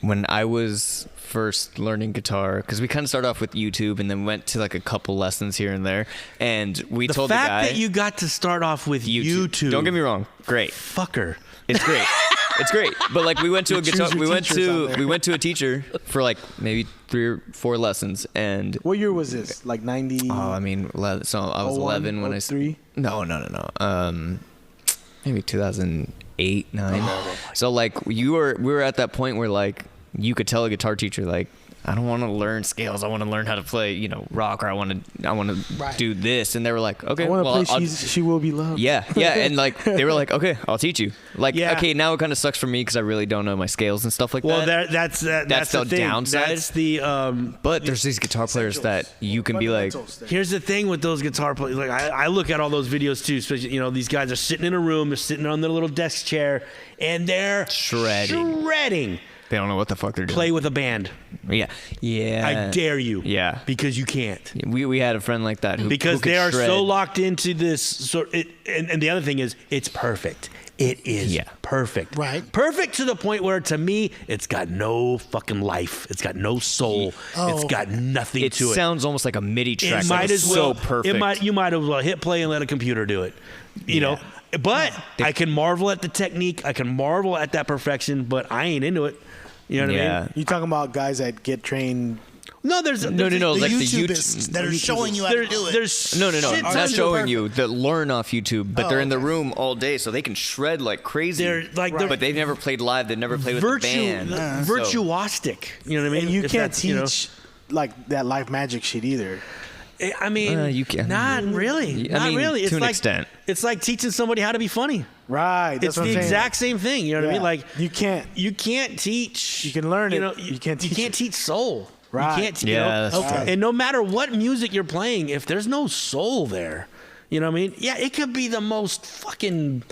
when I was first learning guitar, because we kind of started off with YouTube and then went to like a couple lessons here and there, and we told the guy, the fact that you got to start off with YouTube. Don't get me wrong, great, fucker. It's great. It's great. But like we went to a guitar, we went to a teacher for like maybe 3 or 4 lessons. And what year was this? Like 90? Oh, I mean, so I was 11 when I started. No. Maybe 2008, 9. So like we were at that point where like you could tell a guitar teacher like, I don't want to learn scales. I want to learn how to play, rock, or I want to do this. And they were like, okay, I want to play She Will Be Loved. Yeah. And like they were like, okay, I'll teach you. Like, okay, now it kind of sucks for me because I really don't know my scales and stuff like that. Well, that's the thing. downside. That's the. But there's these guitar players that you can be like. Here's the thing with those guitar players. Like I look at all those videos too. Especially, these guys are sitting in a room. They're sitting on their little desk chair, and they're shredding. They don't know what the fuck they're doing. Play with a band. Yeah. I dare you. Yeah. Because you can't. We had a friend like that who they are shred. so locked into this and the other thing is it's perfect. It is perfect. Right. Perfect to the point where, to me, it's got no fucking life. It's got no soul. It's got nothing to it. It sounds almost like a MIDI track. It might as well. So perfect. You might as well hit play and let a computer do it. You know. But I can marvel at the technique. I can marvel at that perfection. But I ain't into it. You know what I mean? You talking about guys that get trained? No, there's no. The Like YouTubists that are showing you how to do it. No. Not showing you that learn off YouTube, but they're in the room all day, so they can shred like crazy. But they've never played live. They've never played with a band. Virtuosic. You know what I mean? And you can't teach like that live magic shit either. I mean, you can. Not really. Not really. To an extent. It's like teaching somebody how to be funny. Right. It's the exact same thing. You know what I mean? Like you can't teach. You can learn it. You can't teach soul. Right. You can't. That's true. And no matter what music you're playing, if there's no soul there, you know what I mean? Yeah, it could be the most fucking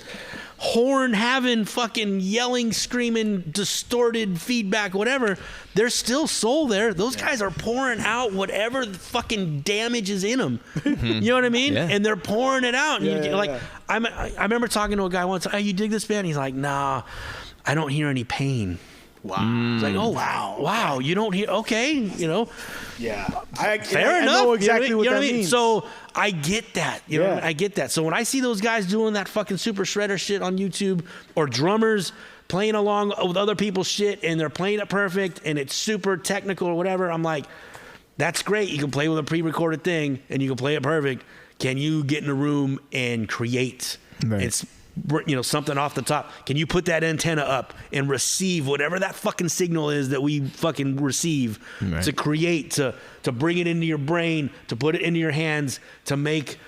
horn having, fucking yelling, screaming, distorted feedback, whatever. There's still soul there. Those guys are pouring out whatever the fucking damage is in them. You know what I mean? Yeah. And they're pouring it out. And I remember talking to a guy once. You dig this band? He's like, nah, I don't hear any pain. Wow. It's like, oh, wow. You don't hear, okay, Yeah. Fair enough. I know exactly what that I mean? means. So I get that. You know, I get that. So when I see those guys doing that fucking super shredder shit on YouTube, or drummers playing along with other people's shit and they're playing it perfect and it's super technical or whatever, I'm like, that's great. You can play with a pre-recorded thing and you can play it perfect. Can you get in a room and create? Right. It's something off the top. Can you put that antenna up and receive whatever that fucking signal is that we fucking receive, to create, to bring it into your brain, to put it into your hands, to make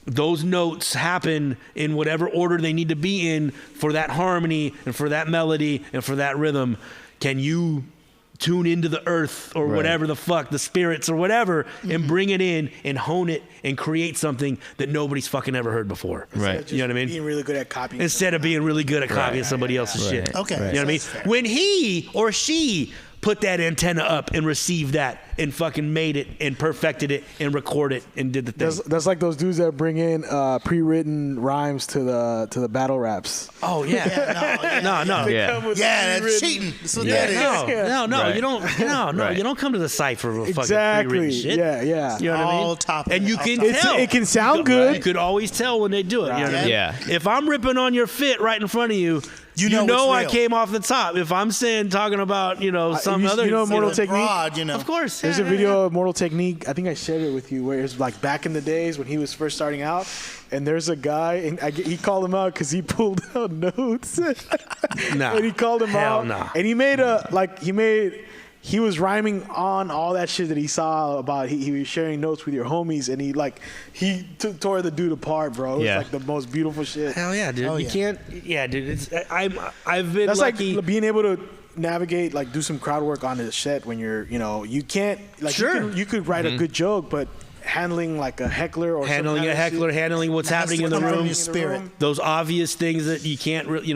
those notes happen in whatever order they need to be in for that harmony and for that melody and for that rhythm? Can you tune into the earth or whatever the fuck, the spirits or whatever, and bring it in and hone it and create something that nobody's fucking ever heard before? Right. You know what I mean? Being really good at copying. Instead of being really good at copying somebody else's shit. Okay. You know what I mean? When he or she put that antenna up and received that and fucking made it and perfected it and recorded it and did the thing. That's like those dudes that bring in pre-written rhymes to the battle raps. Oh yeah. No. Yeah, that's cheating. That's what that is. No. Right. You don't. You don't come to the site for fucking Exactly. pre-written shit. Yeah. You know what I mean? All top. And you can It's- tell. it can sound good. You could always tell when they do it. You know what I mean? Yeah. If I'm ripping on your fit right in front of you, You know know I it's real. came off the top. If I'm talking about some other, Mortal Technique. Broad, of course. There's a video of Mortal Technique. I think I shared it with you, where it's like back in the days when he was first starting out, and there's a guy, and he called him out because he pulled out notes. Nah. And he called him Hell out. nah. And he was rhyming on all that shit that he saw about. He was sharing notes with your homies, and he tore the dude apart, bro. It was like the most beautiful shit. Hell yeah, dude. Hell You yeah. can't. Yeah, dude. I've been That's lucky. like being able to navigate, like do some crowd work on the set when you're, you can't, like, Sure. you could write a good joke, but handling like a heckler or handling some a heckler, handling what's happening in the come from room, your spirit. those obvious things that you can't really,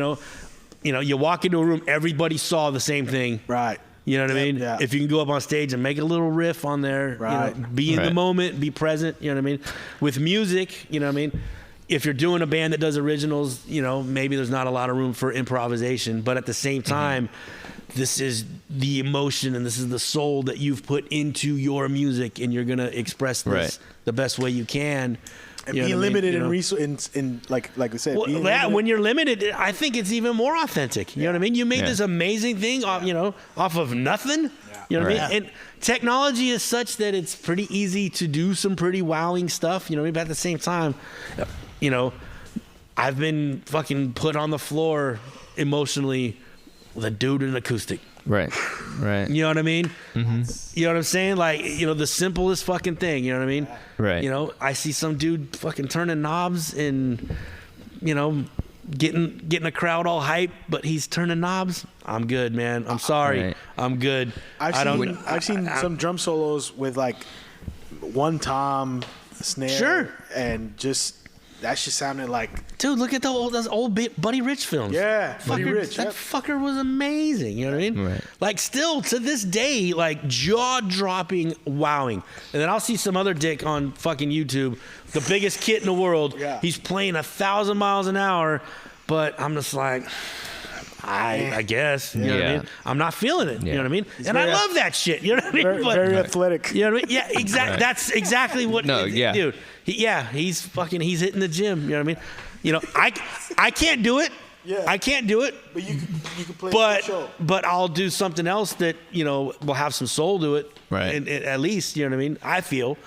you walk into a room, everybody saw the same thing. Right. You know what I mean? Yeah. If you can go up on stage and make a little riff on there, Right. Be in the Right. moment, be present, you know what I mean? With music, you know what I mean? If you're doing a band that does originals, maybe there's not a lot of room for improvisation, but at the same time, this is the emotion and this is the soul that you've put into your music, and you're gonna express this the best way you can. And being limited in like I said. Well, when you're limited, I think it's even more authentic. You know what I mean? You made this amazing thing off, off of nothing. You know what I mean? And technology is such that it's pretty easy to do some pretty wowing stuff. You know what I mean? But at the same time, I've been fucking put on the floor emotionally with a dude in an acoustic. Right. You know what I mean? Mm-hmm. You know what I'm saying? Like, the simplest fucking thing. You know what I mean? Right. I see some dude fucking turning knobs and, getting a crowd all hype, but he's turning knobs. I'm good, man. I'm sorry. Right. I'm good. I've seen some drum solos with like one tom, snare, and just. That shit sounded like... Dude, look at those old Buddy Rich films. Yeah, Buddy Rich. That fucker was amazing. You know what I mean? Right. Like, still, to this day, like, jaw-dropping wowing. And then I'll see some other dick on fucking YouTube, the biggest kid in the world. Yeah. He's playing 1,000 miles an hour, but I'm just like... I guess. You know what I mean? I'm not feeling it. You know what I mean? And I love that shit. You know what I mean? Very athletic. You know what I mean? Yeah, exactly. Right. That's exactly what. Dude. He's hitting the gym. You know what I mean? I can't do it. Yeah. I can't do it. But you can play the show. But I'll do something else that will have some soul to it. Right. And at least you know what I mean. I feel.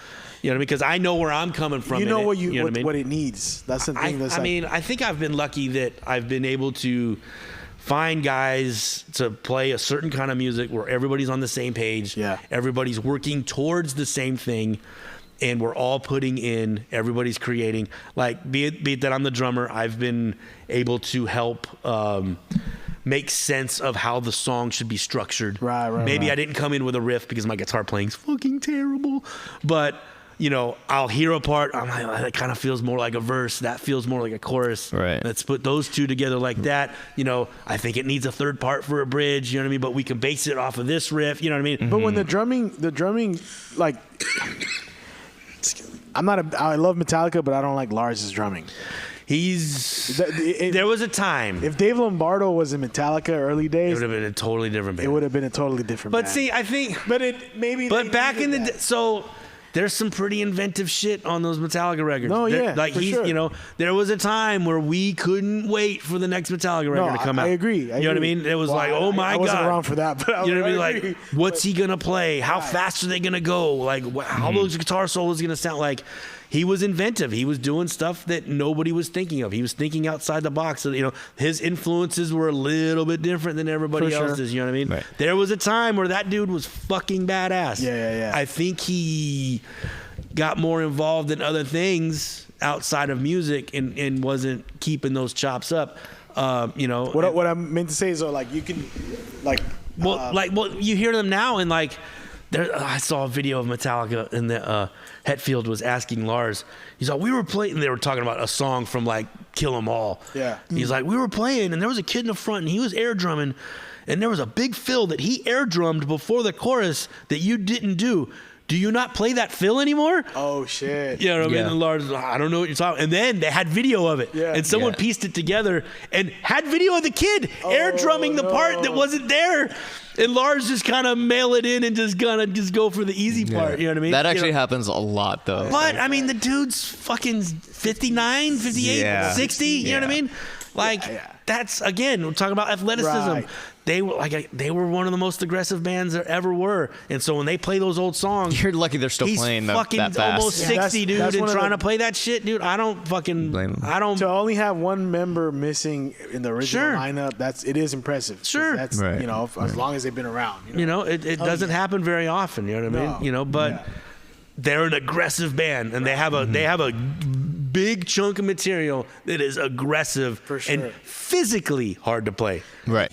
Because I know where I'm coming from. You know what it needs. That's the thing. I think I've been lucky that I've been able to find guys to play a certain kind of music where everybody's on the same page. Yeah. Everybody's working towards the same thing, and we're all putting in. Everybody's creating. Like, be it that I'm the drummer, I've been able to help make sense of how the song should be structured. Right. Maybe I didn't come in with a riff because my guitar playing's fucking terrible, but I'll hear a part. I'm like, that kind of feels more like a verse. That feels more like a chorus. Right. Let's put those two together like that. I think it needs a third part for a bridge. You know what I mean? But we can base it off of this riff. You know what I mean? Mm-hmm. But when the drumming, like, I love Metallica, but I don't like Lars' drumming. There was a time. If Dave Lombardo was in Metallica early days, it would have been a totally different band. It would have been a totally different band. But see, I think. But back in the day, so. There's some pretty inventive shit on those Metallica records. No, yeah, sure. There was a time where we couldn't wait for the next Metallica record to come out. I agree. You know what I mean? It was oh my God. I wasn't around for that, but you know what I mean? Like, what's he gonna play? How fast are they gonna go? Like, how those guitar solos gonna sound? Like, he was inventive. He was doing stuff that nobody was thinking of. He was thinking outside the box. So, his influences were a little bit different than everybody else's. You know what I mean? Right. There was a time where that dude was fucking badass. Yeah. I think he got more involved in other things outside of music and wasn't keeping those chops up. What I meant to say is, like, you can, like, you hear them now and like. I saw a video of Metallica and Hetfield was asking Lars. He's like, we were playing. And they were talking about a song from like Kill 'Em All. Yeah. He's like, we were playing and there was a kid in the front and he was air drumming, and there was a big fill that he air drummed before the chorus that you didn't do. Do you not play that fill anymore? Oh, shit. You know what I mean? And Lars, I don't know what you're talking about. And then they had video of it. Yeah. And someone pieced it together and had video of the kid air drumming the part that wasn't there. And Lars just kind of mail it in and just go for the easy part. You know what I mean? That actually happens a lot, though. But, I mean, the dude's fucking 59, 58, 60. You know what I mean? Like, that's, again, we're talking about athleticism. Right. They were one of the most aggressive bands there ever were. And so when they play those old songs, you're lucky they're still playing that fucking fast. Almost 60, dude, and trying to play that shit, dude. I don't fucking blame them. I don't. To only have one member missing in the original lineup, it is impressive. Sure. That's as long as they've been around. It doesn't happen very often. You know what I mean? But they're an aggressive band, and they have a big chunk of material that is aggressive and physically hard to play. Right.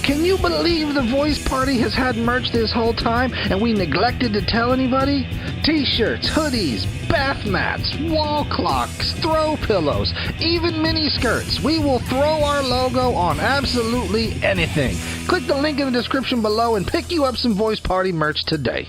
Can you believe the Voice Party has had merch this whole time and we neglected to tell anybody? T-shirts, hoodies, bath mats, wall clocks, throw pillows, even mini skirts. We will throw our logo on absolutely anything. Click the link in the description below and pick you up some Voice Party merch today.